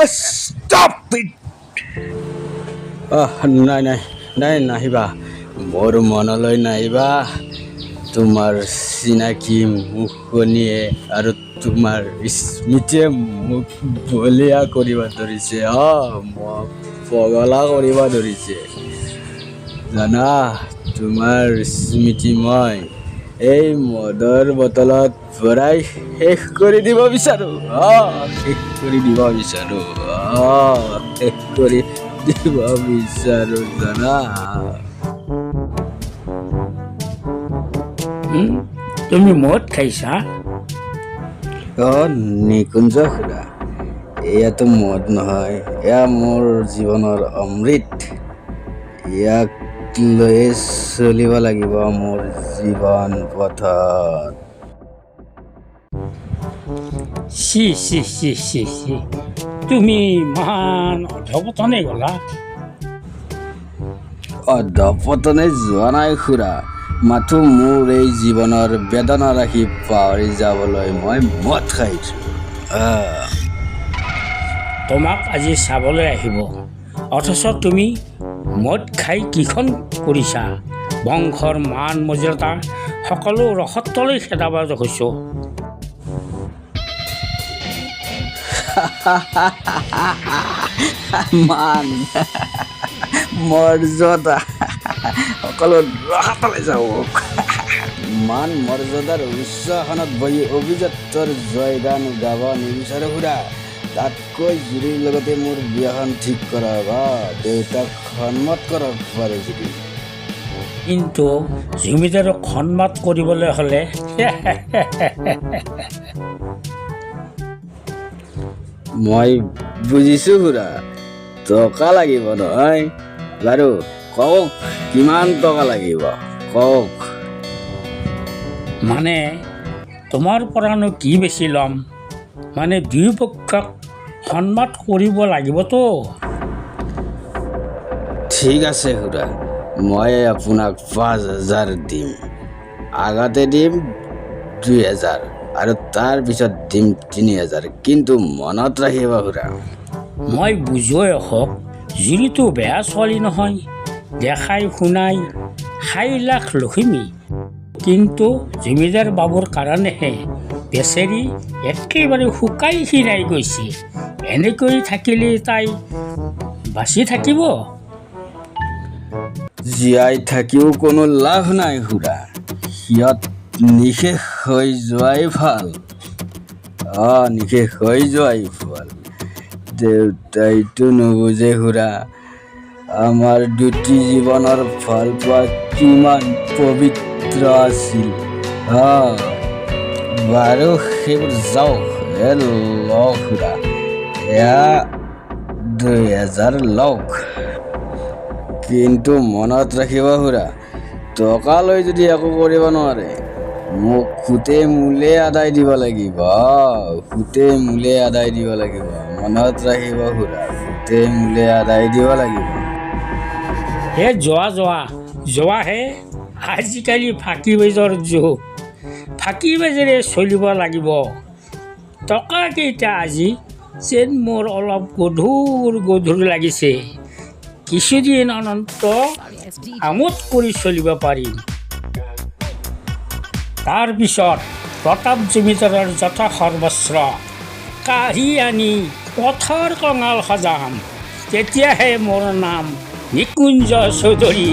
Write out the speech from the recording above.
Stop it! নাই নাই নাই নাহিবা মোৰ মনলৈ নাহিবা তোমাৰ চিনাকি মুখনিয়ে আৰু তোমাৰ স্মৃতিয়ে মোক বলিয়া কৰিব ধৰিছে মোক পগলা কৰিব ধৰিছে জানা তোমাৰ স্মৃতি মই এই মদৰ বটলত ভৰাই শেষ কৰি দিব বিচাৰোঁ শেষ কৰি দিব বিচাৰোঁ শেষ কৰি দিব বিচাৰোঁ জানা তুমি মদ খাইছা নিকুঞ্জ খুৰা এয়াতো মদ নহয় এয়া মোৰ জীৱনৰ অমৃত ইয়াক লৈয়ে চলিব লাগিব মোৰ জীৱন পথত C C C C C তুমি ইমান অধপতনে গ'লা অধপতনে যোৱা নাই খুৰা মাথো মোৰ এই জীৱনৰ বেদনা ৰাখি পাহৰি যাবলৈ মই মদ খাইছোঁ তোমাক আজি চাবলৈ আহিব অথচ তুমি মদ খাই কিখন কৰিছা বংশৰ মান মৰ্যাদা সকলো ৰসত্বলৈ খেদাব দেখিছোঁ মান মৰ্যাদা সকলো ৰসাতলে যাওক মান মৰ্যাদাৰ উচ্চ আসনত বহি অভিজাতৰ জয়গান গাব নিবিচাৰোঁ খুৰা তাতকৈ জুৰিৰ লগতে মোৰ বিয়াখন ঠিক কৰক দেউতাক সন্মত কৰক পাৰে যদি কিন্তু জমিদাৰক সন্মান কৰিবলৈ হ'লে মই বুজিছোঁ খুৰা টকা লাগিব নহয় বাৰু কওক কিমান টকা লাগিব কওক মানে তোমাৰ পৰানো কি বেছি ল'ম মানে দুয়োপক্ষক সন্মান কৰিব লাগিবতো ঠিক আছে খুৰা মই আপোনাক 5,000 দিম আগতে দিম 2,000 আৰু তাৰপিছত দিম 3,000 কিন্তু মনত ৰাখিব খুৰা মই বুজোৱে হওক জুৰিটো বেয়া ছোৱালী নহয় দেখাই শুনাই 6 লাখ লখিমী কিন্তু জমিদাৰ বাবুৰ কাৰণেহে বেচেৰি একেবাৰে শুকাই খীৰাই গৈছে এনেকৈ থাকিলে তাই বাচি থাকিব জীয়াই থাকিও কোনো লাভ নাই খুৰা সিহঁত নিশেষ হৈ যোৱাই ভাল নিশেষ হৈ যোৱাই ভাল দেউতাইতো নুবুজে খুৰা আমাৰ দুটি জীৱনৰ ভাল পোৱা কিমান পবিত্ৰ আছিল বাৰু সেইবোৰ যাওক লওক খুৰা এয়া 2,000 লওক কিন্তু মনত ৰাখিব খুৰা টকা লৈ যদি একো কৰিব নোৱাৰে মোক সুতে মূলে আদায় দিব লাগিব মনত ৰাখিব খুৰা সুতে মূলে আদায় দিব লাগিব হে যোৱাহে আজিকালি ফাঁকিবাজৰ যুগ ফাঁকিবাজেৰে চলিব লাগিব টকাকেইটা আজি যেন মোৰ অলপ গধুৰ লাগিছে কিছুদিন অনন্ত আমোদ কৰি চলিব পাৰিম তাৰপিছত প্ৰতাপ জমিদাৰৰ যথা সৰ্বস্ব কাঢ়ি আনি পথৰ কঙাল সজাম তেতিয়াহে মোৰ নাম নিকুঞ্জ চৌধুৰী